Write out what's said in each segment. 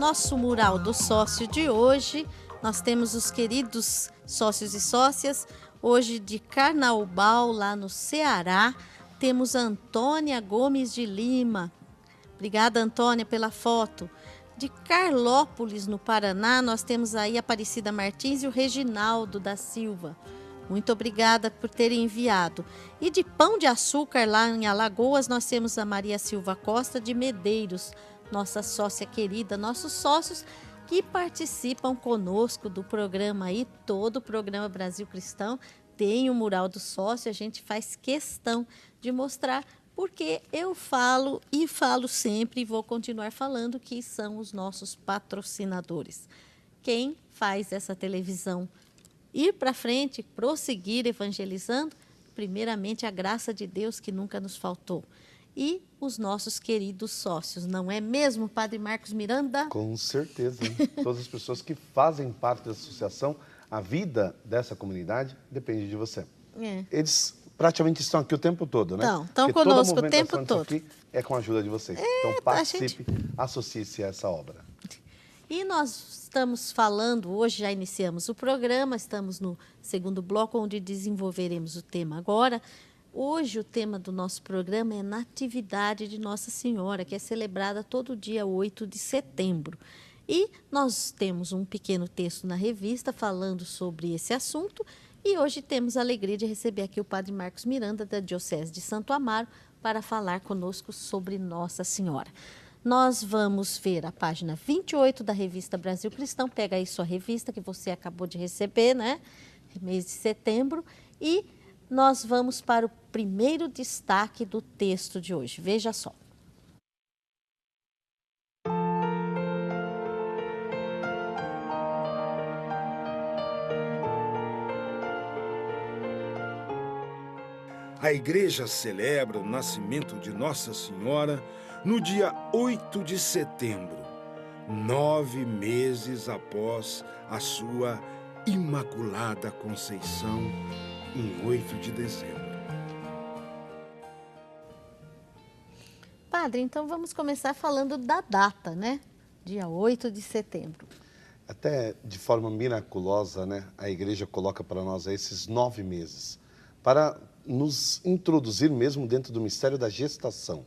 Nosso mural do sócio de hoje, nós temos os queridos sócios e sócias, hoje de Carnaubal, lá no Ceará, temos a Antônia Gomes de Lima. Obrigada, Antônia, pela foto. De Carlópolis, no Paraná, nós temos aí a Aparecida Martins e o Reginaldo da Silva. Muito obrigada por terem enviado. E de Pão de Açúcar, lá em Alagoas, nós temos a Maria Silva Costa de Medeiros, nossa sócia querida, nossos sócios que participam conosco do programa aí, todo o programa Brasil Cristão tem o mural do sócio, a gente faz questão de mostrar, porque eu falo e falo sempre e vou continuar falando que são os nossos patrocinadores. Quem faz essa televisão ir para frente, prosseguir evangelizando, primeiramente a graça de Deus que nunca nos faltou. E os nossos queridos sócios, não é mesmo, Padre Marcos Miranda? Com certeza. Todas as pessoas que fazem parte da associação, a vida dessa comunidade depende de você. Eles praticamente estão aqui o tempo todo, né? Estão conosco o tempo todo. Aqui é com a ajuda de vocês. Então participe, associe-se a essa obra. E nós estamos falando, hoje já iniciamos o programa, estamos no segundo bloco, onde desenvolveremos o tema agora. Hoje o tema do nosso programa é Natividade de Nossa Senhora, que é celebrada todo dia 8 de setembro. E nós temos um pequeno texto na revista falando sobre esse assunto. E hoje temos a alegria de receber aqui o Padre Marcos Miranda, da Diocese de Santo Amaro, para falar conosco sobre Nossa Senhora. Nós vamos ver a página 28 da revista Brasil Cristão. Pega aí sua revista que você acabou de receber, né? Mês de setembro. E nós vamos para o primeiro destaque do texto de hoje. Veja só. A Igreja celebra o nascimento de Nossa Senhora no dia 8 de setembro, 9 meses após a sua Imaculada Conceição, em 8 de dezembro. Padre, então vamos começar falando da data, né? Dia 8 de setembro. Até de forma miraculosa, né? A Igreja coloca para nós esses 9 meses, para nos introduzir mesmo dentro do mistério da gestação.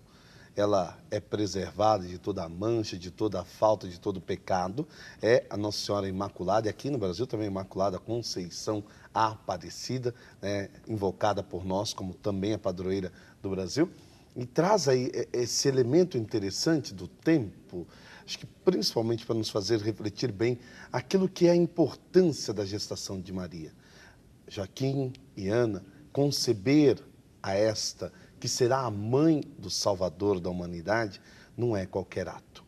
Ela é preservada de toda a mancha, de toda a falta, de todo o pecado. É a Nossa Senhora Imaculada, e aqui no Brasil também Imaculada Conceição Aparecida, né, invocada por nós como também a padroeira do Brasil. E traz aí esse elemento interessante do tempo, acho que principalmente para nos fazer refletir bem aquilo que é a importância da gestação de Maria. Joaquim e Ana conceber a esta, que será a mãe do Salvador da humanidade, não é qualquer ato.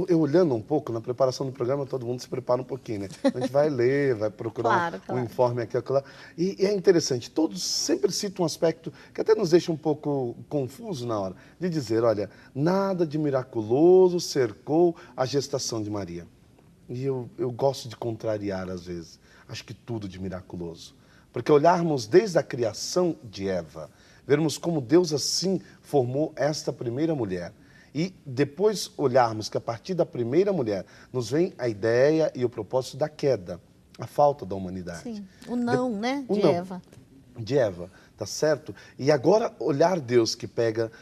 Eu olhando um pouco, na preparação do programa, todo mundo se prepara um pouquinho, né? A gente vai ler, vai procurar um informe aqui, lá. E é interessante, todos sempre citam um aspecto que até nos deixa um pouco confuso na hora, de dizer, olha, nada de miraculoso cercou a gestação de Maria. E eu gosto de contrariar às vezes, acho que tudo de miraculoso. Porque olharmos desde a criação de Eva, vermos como Deus assim formou esta primeira mulher. E depois olharmos que a partir da primeira mulher nos vem a ideia e o propósito da queda, a falta da humanidade. Sim, o não, né, de Eva. De Eva, tá certo? E agora olhar Deus que pega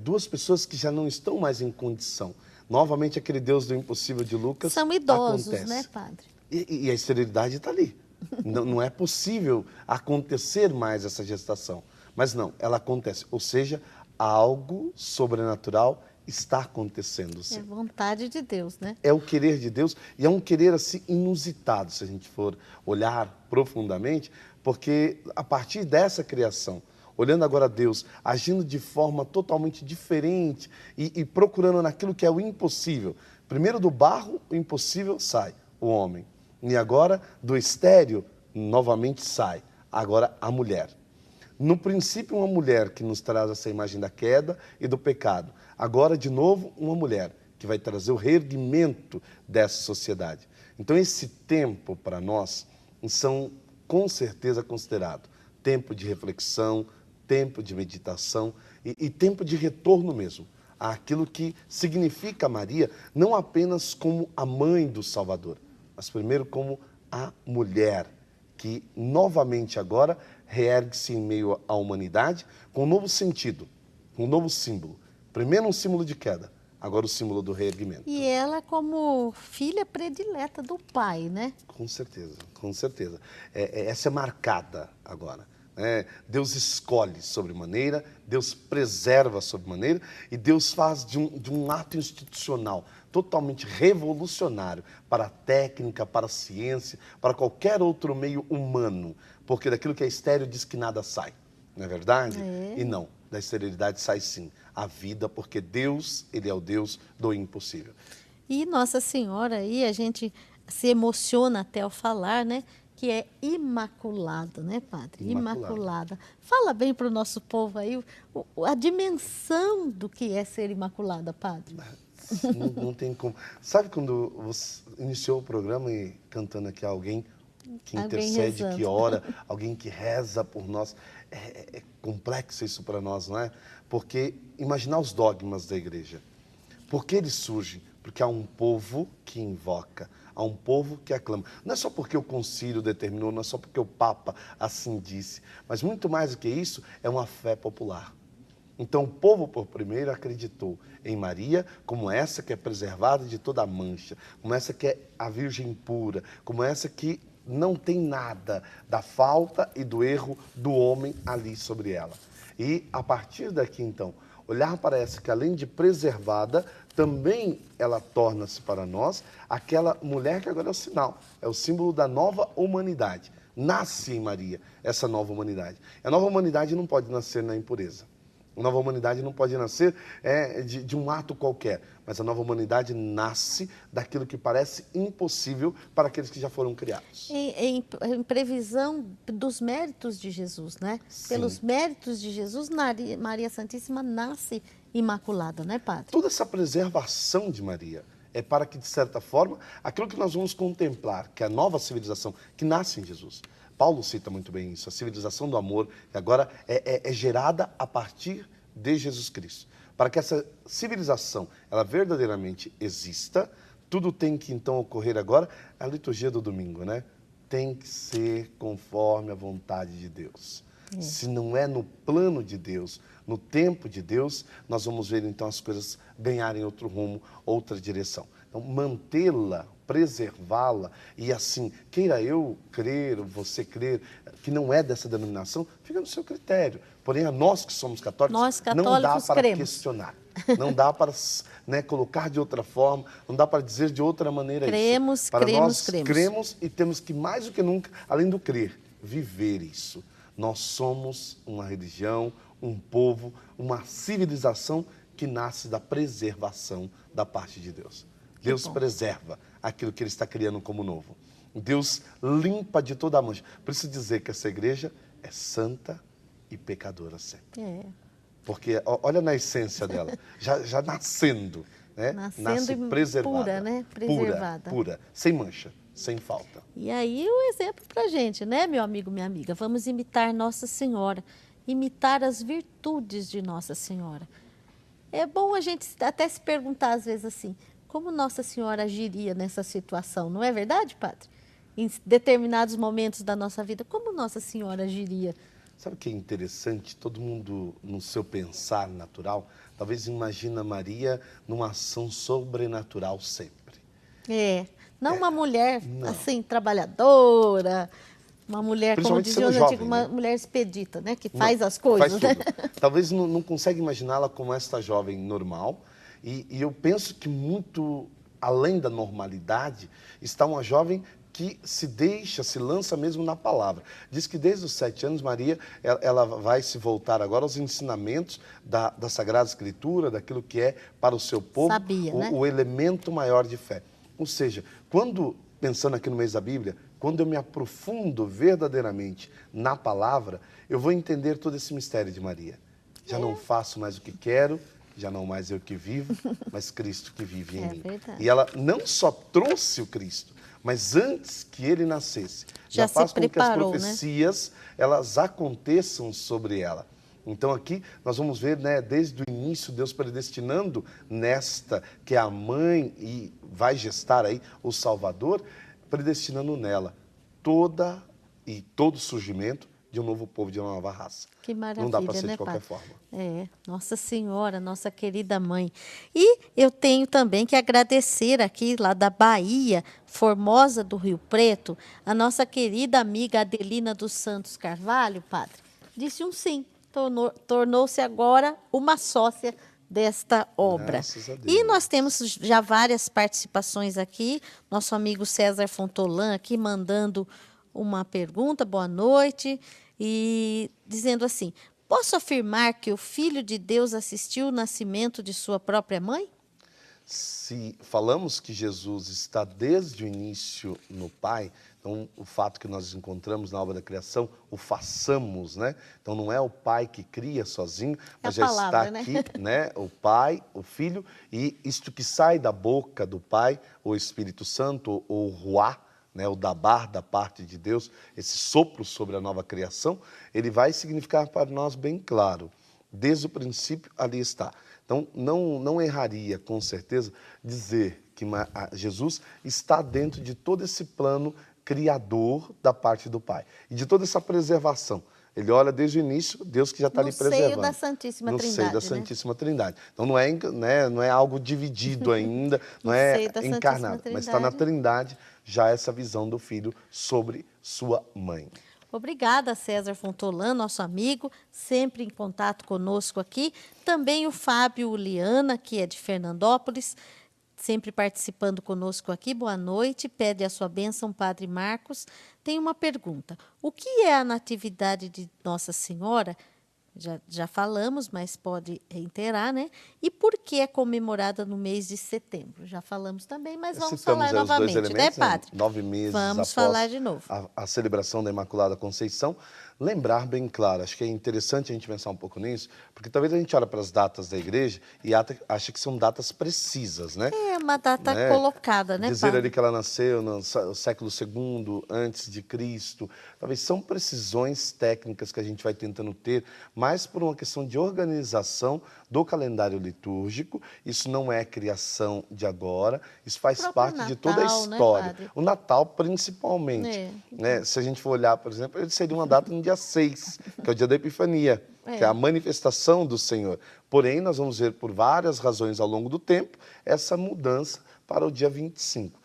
duas pessoas que já não estão mais em condição. Novamente aquele Deus do impossível de Lucas. São idosos, acontece. Né, Padre? E a esterilidade está ali. Não é possível acontecer mais essa gestação. Mas não, ela acontece. Ou seja, algo sobrenatural está acontecendo. Sim. É vontade de Deus, né? É o querer de Deus e é um querer assim inusitado, se a gente for olhar profundamente, porque a partir dessa criação, olhando agora Deus, agindo de forma totalmente diferente e procurando naquilo que é o impossível. Primeiro do barro, o impossível sai, o homem. E agora, do estéril, novamente sai. Agora, a mulher. No princípio, uma mulher que nos traz essa imagem da queda e do pecado. Agora, de novo, uma mulher que vai trazer o reerguimento dessa sociedade. Então, esse tempo, para nós, são, com certeza, considerado tempo de reflexão, tempo de meditação e tempo de retorno mesmo àquilo que significa Maria, não apenas como a mãe do Salvador, mas primeiro como a mulher, que novamente agora reergue-se em meio à humanidade com um novo sentido, com um novo símbolo. Primeiro um símbolo de queda, agora o símbolo do reerguimento. E ela como filha predileta do pai, né? Com certeza, com certeza. Essa é marcada agora. Deus escolhe sobremaneira, Deus preserva sobremaneira e Deus faz de um ato institucional totalmente revolucionário para a técnica, para a ciência, para qualquer outro meio humano. Porque daquilo que é estéril diz que nada sai, não é verdade? E não, da esterilidade sai sim a vida, porque Deus, Ele é o Deus do impossível. E Nossa Senhora aí, a gente se emociona até ao falar, né? Que é imaculada, né, Padre? Imaculada. Fala bem para o nosso povo aí a dimensão do que é ser imaculada, Padre. Não tem como. Sabe quando você iniciou o programa e cantando aqui alguém que intercede, rezando, que ora, alguém que reza por nós? É complexo isso para nós, não é? Porque imaginar os dogmas da igreja. Por que eles surgem? Porque há um povo que invoca, há um povo que aclama. Não é só porque o concílio determinou, não é só porque o Papa assim disse, mas muito mais do que isso, é uma fé popular. Então o povo, por primeiro, acreditou em Maria como essa que é preservada de toda mancha, como essa que é a Virgem pura, como essa que não tem nada da falta e do erro do homem ali sobre ela. E a partir daqui, então, olhar para essa que, além de preservada, também ela torna-se para nós aquela mulher que agora é o sinal, é o símbolo da nova humanidade. Nasce em Maria essa nova humanidade. A nova humanidade não pode nascer na impureza. A nova humanidade não pode nascer de um ato qualquer, mas a nova humanidade nasce daquilo que parece impossível para aqueles que já foram criados. Em previsão dos méritos de Jesus, né? Sim. Pelos méritos de Jesus, Maria Santíssima nasce imaculada, né, Padre? Toda essa preservação de Maria é para que, de certa forma, aquilo que nós vamos contemplar, que é a nova civilização que nasce em Jesus. Paulo cita muito bem isso, a civilização do amor, que agora é gerada a partir de Jesus Cristo. Para que essa civilização, ela verdadeiramente exista, tudo tem que então ocorrer agora, a liturgia do domingo, né? Tem que ser conforme a vontade de Deus. Se não é no plano de Deus, no tempo de Deus, nós vamos ver então as coisas ganharem outro rumo, outra direção. Então, mantê-la, preservá-la e assim, queira eu crer, você crer, que não é dessa denominação, fica no seu critério. Porém, a nós que somos católicos, não dá para questionar. Não dá para colocar de outra forma, não dá para dizer de outra maneira isso. Para nós, cremos e temos que, mais do que nunca, além do crer, viver isso. Nós somos uma religião, um povo, uma civilização que nasce da preservação da parte de Deus. Deus preserva aquilo que Ele está criando como novo. Deus limpa de toda a mancha. Por isso dizer que essa igreja é santa e pecadora sempre. Porque olha na essência dela, já nascendo, né? Nasce preservada. Pura, né? Preservada. Pura, sem mancha, sem falta. E aí o exemplo para a gente, né, meu amigo, minha amiga? Vamos imitar Nossa Senhora, imitar as virtudes de Nossa Senhora. É bom a gente até se perguntar às vezes assim, como Nossa Senhora agiria nessa situação, não é verdade, Padre? Em determinados momentos da nossa vida, como Nossa Senhora agiria? Sabe o que é interessante? Todo mundo, no seu pensar natural, talvez imagina Maria numa ação sobrenatural sempre. Não uma mulher assim, trabalhadora, uma mulher, como dizia os antigos, uma mulher expedita, né? Que faz as coisas. Faz tudo. Né? Talvez não consegue imaginá-la como esta jovem normal. E eu penso que muito além da normalidade está uma jovem que se lança mesmo na palavra. Diz que desde os 7 anos, Maria, ela vai se voltar agora aos ensinamentos da Sagrada Escritura, daquilo que é para o seu povo o elemento maior de fé. Ou seja, pensando aqui no mês da Bíblia, quando eu me aprofundo verdadeiramente na palavra, eu vou entender todo esse mistério de Maria. Já não faço mais o que quero, já não mais eu que vivo, mas Cristo que vive em mim. Verdade. E ela não só trouxe o Cristo, mas antes que ele nascesse, já faz com que as profecias elas aconteçam sobre ela. Então aqui nós vamos ver, né, desde o início, Deus predestinando nesta, que é a mãe e vai gestar aí o Salvador, predestinando nela todo surgimento de um novo povo, de uma nova raça. Que maravilha, Não dá para ser né, de qualquer padre? forma. É, Nossa Senhora, nossa querida mãe. E eu tenho também que agradecer aqui, lá da Bahia, Formosa do Rio Preto, a nossa querida amiga Adelina dos Santos Carvalho, padre, disse um sim, tornou-se agora uma sócia desta obra. Graças a Deus. E nós temos já várias participações aqui, nosso amigo César Fontolan aqui mandando uma pergunta, boa noite, e dizendo assim: posso afirmar que o Filho de Deus assistiu o nascimento de sua própria mãe? Se falamos que Jesus está desde o início no Pai, então o fato que nós encontramos na obra da criação, o façamos, né? Então não é o Pai que cria sozinho, mas já está aqui, né? O Pai, o Filho, e isto que sai da boca do Pai, o Espírito Santo, ou o Ruá, né, o dabar da parte de Deus, esse sopro sobre a nova criação, ele vai significar para nós bem claro, desde o princípio ali está. Então, não erraria, com certeza, dizer que Jesus está dentro de todo esse plano criador da parte do Pai. E de toda essa preservação. Ele olha desde o início, Deus que já está ali preservando. No seio da Santíssima Trindade. No seio da Santíssima Trindade. Então, não é algo dividido ainda, não é encarnado, mas está na Trindade já essa visão do Filho sobre sua mãe. Obrigada, César Fontolan, nosso amigo, sempre em contato conosco aqui. Também o Fábio Liana, que é de Fernandópolis, sempre participando conosco aqui. Boa noite, pede a sua bênção, Padre Marcos. Tem uma pergunta: o que é a Natividade de Nossa Senhora? Já falamos, mas pode reiterar, né? E por que é comemorada no mês de setembro? Já falamos também, mas vamos falar novamente, né, Padre? 9 meses vamos após falar de novo. A celebração da Imaculada Conceição, lembrar bem claro, acho que é interessante a gente pensar um pouco nisso, porque talvez a gente olhe para as datas da igreja e acha que são datas precisas, né? É uma data colocada, né, dizer padre? ali que ela nasceu no século II antes de Cristo, talvez são precisões técnicas que a gente vai tentando ter, mas por uma questão de organização do calendário litúrgico. Isso não é criação de agora, isso faz parte Natal, de toda a história. Né, o Natal, principalmente. Né? Se a gente for olhar, por exemplo, ele seria uma data no dia 6, que é o dia da Epifania, que é a manifestação do Senhor. Porém, nós vamos ver por várias razões ao longo do tempo essa mudança para o dia 25.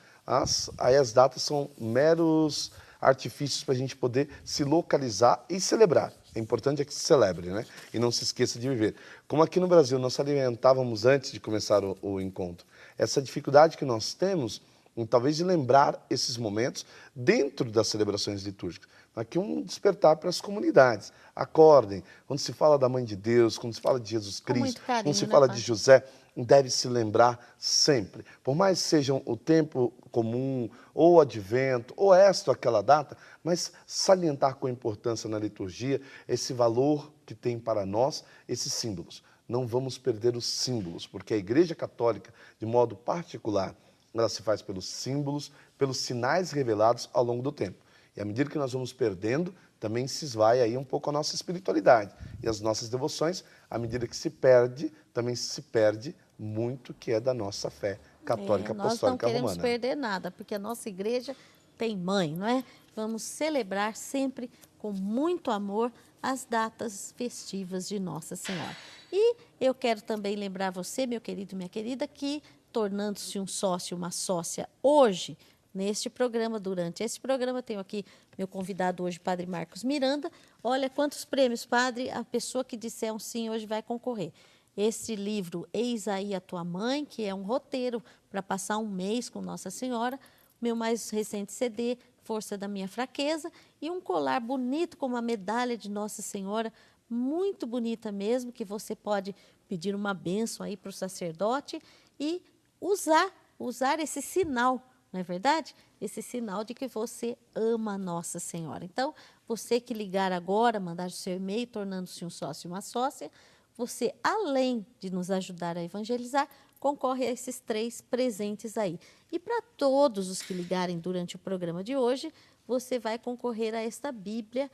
Aí as datas são meros artifícios para a gente poder se localizar e celebrar. É importante que se celebre, né? E não se esqueça de viver. Como aqui no Brasil nós alimentávamos antes de começar o encontro, essa dificuldade que nós temos, talvez de lembrar esses momentos dentro das celebrações litúrgicas. Aqui um despertar para as comunidades. Acordem. Quando se fala da Mãe de Deus, quando se fala de Jesus Cristo, quando se fala de José, deve se lembrar sempre. Por mais que seja o tempo comum, ou o advento, ou esta ou aquela data, mas salientar com importância na liturgia esse valor que tem para nós esses símbolos. Não vamos perder os símbolos, porque a Igreja Católica, de modo particular, ela se faz pelos símbolos, pelos sinais revelados ao longo do tempo. E à medida que nós vamos perdendo, também se esvai aí um pouco a nossa espiritualidade. E as nossas devoções, à medida que se perde, também se perde muito que é da nossa fé católica apostólica romana. Nós não queremos perder nada, porque a nossa igreja tem mãe, não é? Vamos celebrar sempre com muito amor as datas festivas de Nossa Senhora. E eu quero também lembrar você, meu querido e minha querida, que tornando-se um sócio, uma sócia hoje, neste programa, durante esse programa, tenho aqui meu convidado hoje, Padre Marcos Miranda. Olha quantos prêmios, Padre, a pessoa que disser um sim hoje vai concorrer. Esse livro, Eis aí a Tua Mãe, que é um roteiro para passar um mês com Nossa Senhora, meu mais recente CD, Força da Minha Fraqueza, e um colar bonito com uma medalha de Nossa Senhora, muito bonita mesmo, que você pode pedir uma bênção aí para o sacerdote e usar esse sinal, não é verdade? Esse sinal de que você ama Nossa Senhora. Então, você que ligar agora, mandar o seu e-mail, tornando-se um sócio, uma sócia, você, além de nos ajudar a evangelizar, concorre a esses 3 presentes aí. E para todos os que ligarem durante o programa de hoje, você vai concorrer a esta Bíblia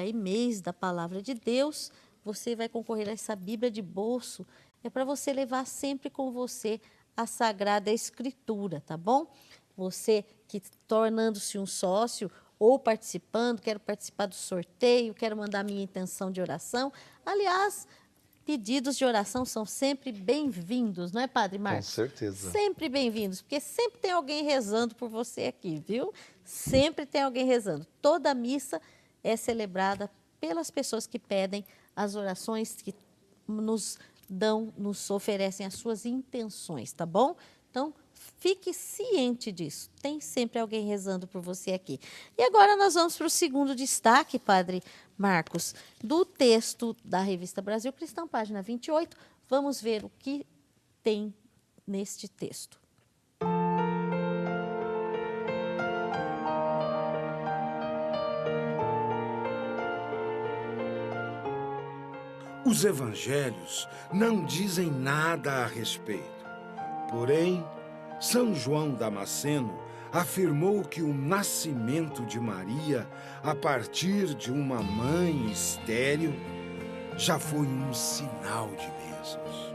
e mês da Palavra de Deus, você vai concorrer a essa Bíblia de bolso. É para você levar sempre com você a Sagrada Escritura, tá bom? Você que tornando-se um sócio ou participando, quero participar do sorteio, quero mandar minha intenção de oração. Aliás, pedidos de oração são sempre bem-vindos, não é, Padre Marcos? Com certeza. Sempre bem-vindos, porque sempre tem alguém rezando por você aqui, viu? Sempre tem alguém rezando. Toda missa é celebrada pelas pessoas que pedem as orações, que nos oferecem as suas intenções, tá bom? Então, fique ciente disso. Tem sempre alguém rezando por você aqui. E agora nós vamos para o segundo destaque, Padre Marcos, do texto da Revista Brasil Cristão, página 28. Vamos ver o que tem neste texto. Os evangelhos não dizem nada a respeito. Porém, São João Damasceno afirmou que o nascimento de Maria, a partir de uma mãe estéril, já foi um sinal de bênçãos.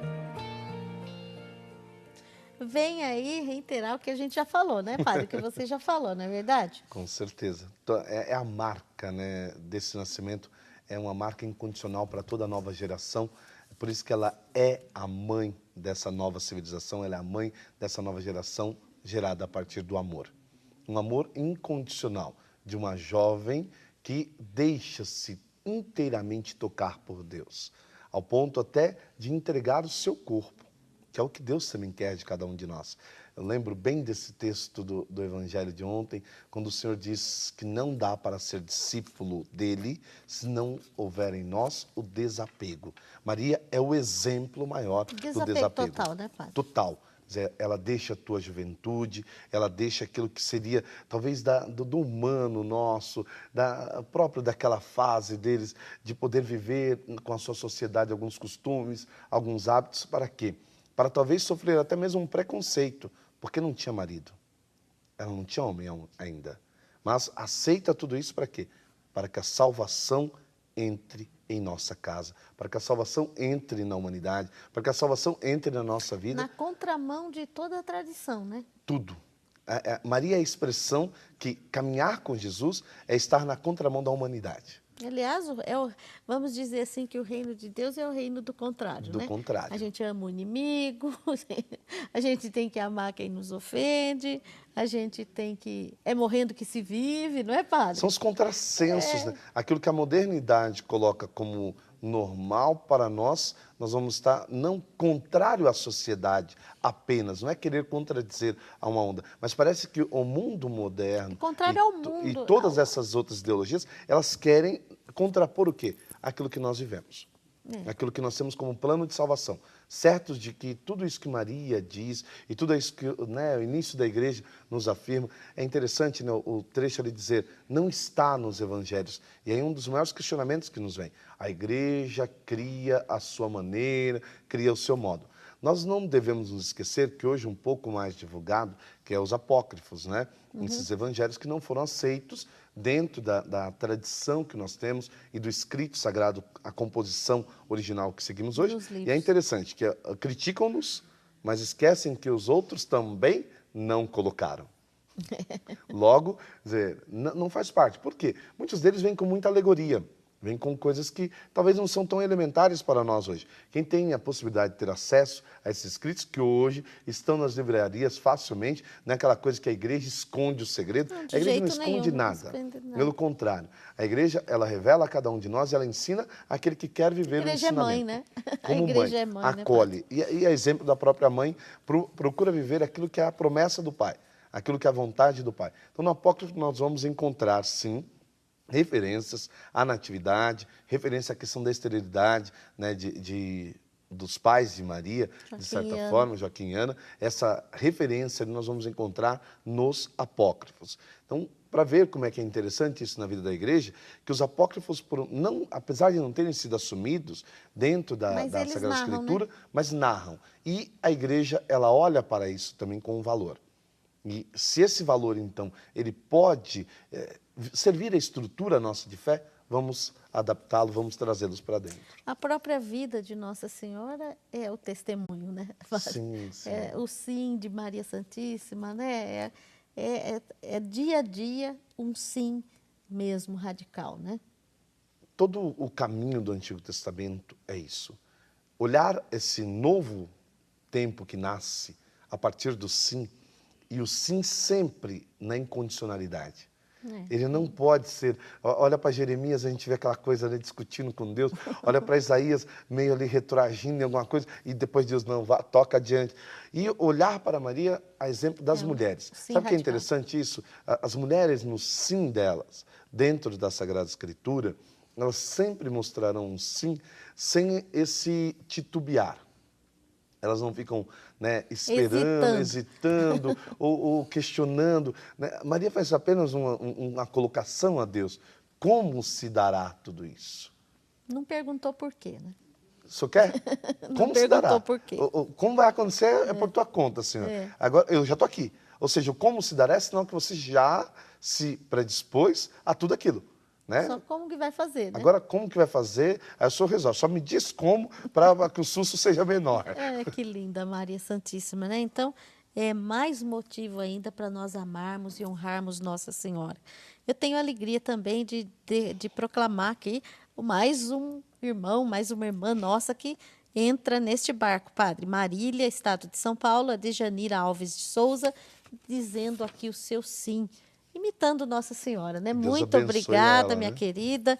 Vem aí reiterar o que a gente já falou, né, Padre? O que você já falou, não é verdade? Com certeza. É a marca, né, desse nascimento, é uma marca incondicional para toda a nova geração. É por isso que ela é a mãe dessa nova civilização, ela é a mãe dessa nova geração gerada a partir do amor. Um amor incondicional de uma jovem que deixa-se inteiramente tocar por Deus, ao ponto até de entregar o seu corpo, que é o que Deus também quer de cada um de nós. Eu lembro bem desse texto do Evangelho de ontem, quando o Senhor diz que não dá para ser discípulo dele se não houver em nós o desapego. Maria é o exemplo maior do desapego. Total, né, Padre? Total. Ela deixa a tua juventude, ela deixa aquilo que seria talvez do humano nosso, próprio daquela fase deles, de poder viver com a sua sociedade alguns costumes, alguns hábitos, para quê? Para talvez sofrer até mesmo um preconceito, porque não tinha marido. Ela não tinha homem ainda. Mas aceita tudo isso para quê? Para que a salvação entre em nossa casa, para que a salvação entre na humanidade, para que a salvação entre na nossa vida. Na contramão de toda a tradição, né? Tudo. Maria é a expressão que caminhar com Jesus é estar na contramão da humanidade. Aliás, vamos dizer assim que o reino de Deus é o reino do contrário, né? Do contrário. A gente ama o inimigo, a gente tem que amar quem nos ofende, a gente tem que... É morrendo que se vive, não é, Padre? São os contrassensos, né? Aquilo que a modernidade coloca como normal para nós, nós vamos estar não contrário à sociedade apenas, não é querer contradizer a uma onda, mas parece que o mundo moderno contrário ao mundo, e todas essas outras ideologias, elas querem contrapor o quê? Aquilo que nós vivemos. Aquilo que nós temos como plano de salvação, certos de que tudo isso que Maria diz e tudo isso que, né, o início da igreja nos afirma, é interessante, né, o trecho ali dizer, não está nos evangelhos, e é um dos maiores questionamentos que nos vem. A igreja cria a sua maneira, cria o seu modo. Nós não devemos nos esquecer que hoje um pouco mais divulgado, que é os apócrifos, né? Esses evangelhos que não foram aceitos dentro da tradição que nós temos e do escrito sagrado, a composição original que seguimos hoje. E é interessante que criticam-nos, mas esquecem que os outros também não colocaram. Logo, dizer, não faz parte. Por quê? Muitos deles vêm com muita alegoria. Vem com coisas que talvez não são tão elementares para nós hoje. Quem tem a possibilidade de ter acesso a esses escritos, que hoje estão nas livrarias facilmente, não é aquela coisa que a igreja esconde o segredo. A igreja não esconde nada. Pelo contrário, a igreja, ela revela a cada um de nós e ela ensina aquele que quer viver o ensinamento. A igreja é mãe, né? Como a igreja é mãe, acolhe. Né, e a exemplo da própria mãe, procura viver aquilo que é a promessa do Pai, aquilo que é a vontade do Pai. Então, no apócrifo nós vamos encontrar, sim, referências à natividade, referência à questão da esterilidade, né, dos pais de Maria, de certa forma, Joaquim e Ana. Essa referência nós vamos encontrar nos apócrifos. Então, para ver como é que é interessante isso na vida da igreja, que os apócrifos, apesar de não terem sido assumidos dentro da Sagrada Escritura, né? Mas narram. E a igreja, ela olha para isso também com um valor. E se esse valor, então, ele pode servir a estrutura nossa de fé, vamos adaptá-lo, vamos trazê-los para dentro. A própria vida de Nossa Senhora é o testemunho, né? Sim, sim. O sim de Maria Santíssima, né? É dia a dia um sim mesmo radical, né? Todo o caminho do Antigo Testamento é isso. Olhar esse novo tempo que nasce a partir do sim, e o sim sempre na incondicionalidade. Ele não pode ser... Olha para Jeremias, a gente vê aquela coisa ali discutindo com Deus. Olha para Isaías, meio ali retroagindo em alguma coisa, e depois Deus não, vá, toca adiante. E olhar para Maria, a exemplo das mulheres. Sabe o que é interessante isso? As mulheres, no sim delas, dentro da Sagrada Escritura, elas sempre mostrarão um sim sem esse titubear. Elas não ficam, né, esperando, hesitando ou questionando. Né? Maria faz apenas uma colocação a Deus. Como se dará tudo isso? Não perguntou por quê, né? O senhor quer? Como se dará? Por quê. Como vai acontecer é por tua conta, Senhor. Agora, eu já estou aqui. Ou seja, o como se dará é sinal que você já se predispôs a tudo aquilo. Né? Só como que vai fazer, né? Agora, como que vai fazer? Aí o senhor resolve. Só me diz como para que o susto seja menor. Que linda Maria Santíssima, né? Então, é mais motivo ainda para nós amarmos e honrarmos Nossa Senhora. Eu tenho a alegria também de proclamar aqui mais um irmão, mais uma irmã nossa que entra neste barco, Padre. Marília, Estado de São Paulo, a Dejanira Alves de Souza, dizendo aqui o seu sim, imitando Nossa Senhora, né? Deus Muito obrigada, ela, minha né? querida.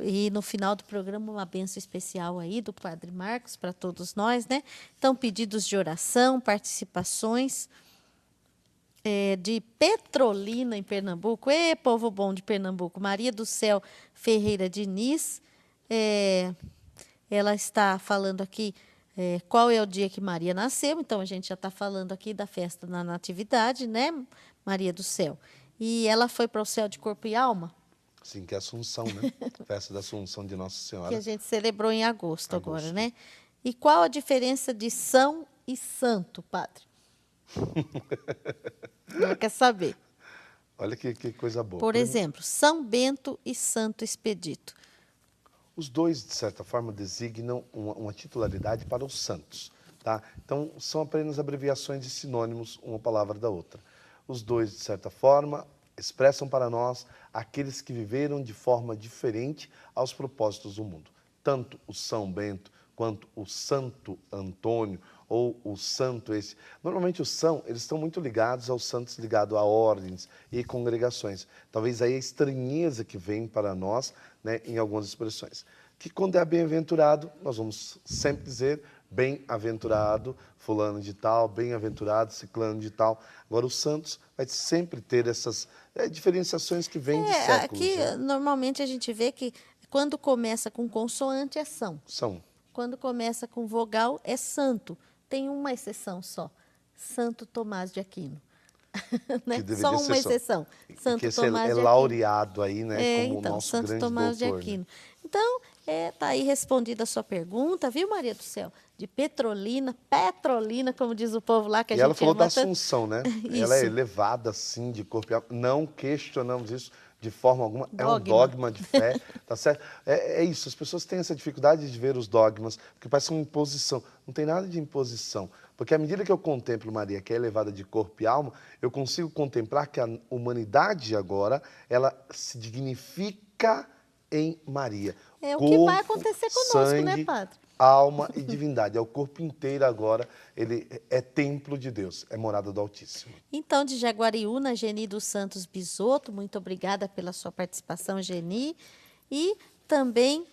E no final do programa, uma bênção especial aí do Padre Marcos para todos nós, né? Então, pedidos de oração, participações de Petrolina, em Pernambuco. Povo bom de Pernambuco. Maria do Céu Ferreira Diniz. Ela está falando aqui qual é o dia que Maria nasceu. Então, a gente já está falando aqui da festa da Natividade, né? Maria do Céu. E ela foi para o céu de corpo e alma. Sim, que é a Assunção, né? Festa da Assunção de Nossa Senhora. Que a gente celebrou em agosto agora, né? E qual a diferença de São e Santo, Padre? Não quer saber. Olha que coisa boa. Por exemplo, São Bento e Santo Expedito. Os dois, de certa forma, designam uma titularidade para os santos. Tá? Então, são apenas abreviações de sinônimos, uma palavra da outra. Os dois, de certa forma, expressam para nós aqueles que viveram de forma diferente aos propósitos do mundo. Tanto o São Bento quanto o Santo Antônio ou o santo esse. Normalmente os são, eles estão muito ligados aos santos, ligados a ordens e congregações. Talvez aí a estranheza que vem para nós, né, em algumas expressões. Que quando é bem-aventurado, nós vamos sempre dizer bem-aventurado fulano de tal, bem-aventurado ciclano de tal. Agora, os santos vai sempre ter essas diferenciações que vêm de séculos. Aqui, né? normalmente, a gente vê que quando começa com consoante é são. São. Quando começa com vogal é santo. Tem uma exceção só. Santo Tomás de Aquino. Né? Só uma exceção. Santo que esse Tomás de Aquino. laureado aí, né, como então, o nosso Santo grande Tomás doutor. de Aquino. Né? Então, tá aí respondida a sua pergunta, viu, Maria do Céu? De Petrolina, como diz o povo lá, que a E gente ela falou da tanto. Assunção, né? Ela é elevada, assim, de corpo e alma. Não questionamos isso de forma alguma. É um dogma de fé, tá certo? É isso, as pessoas têm essa dificuldade de ver os dogmas, porque parece uma imposição. Não tem nada de imposição. Porque à medida que eu contemplo Maria, que é elevada de corpo e alma, eu consigo contemplar que a humanidade agora, ela se dignifica em Maria. É o que vai acontecer conosco, sangue, né, Padre? Alma e divindade. É o corpo inteiro agora, ele é templo de Deus, é morada do Altíssimo. Então, de Jaguariúna, Geni dos Santos Bisotto, muito obrigada pela sua participação, Geni. E também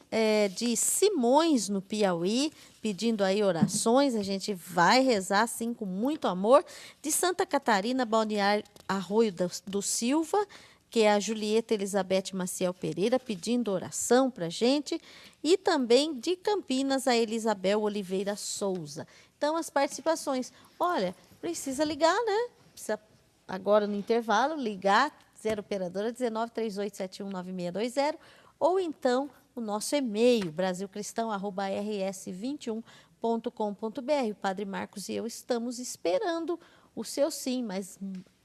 de Simões, no Piauí, pedindo aí orações, a gente vai rezar, assim, com muito amor. De Santa Catarina, Balneário Arroio do Silva, que é a Julieta Elizabeth Maciel Pereira, pedindo oração para a gente. E também de Campinas, a Elisabel Oliveira Souza. Então, as participações. Olha, precisa ligar, né? Precisa, agora no intervalo, ligar, 0 operadora 1938719620, ou então o nosso e-mail, brasilcristão@rs21.com.br. O Padre Marcos e eu estamos esperando o seu sim, mas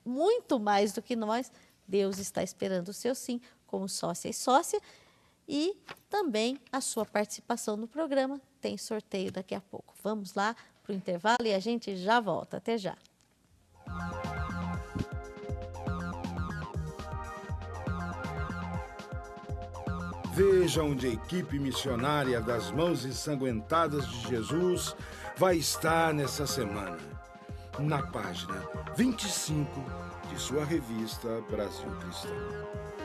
muito mais do que nós, Deus está esperando o seu sim, como sócia e sócia. e também a sua participação no programa. Tem sorteio daqui a pouco. Vamos lá para o intervalo e a gente já volta. Até já. Veja onde a equipe missionária das Mãos Ensanguentadas de Jesus vai estar nessa semana. Na página 25 de sua revista Brasil Cristão.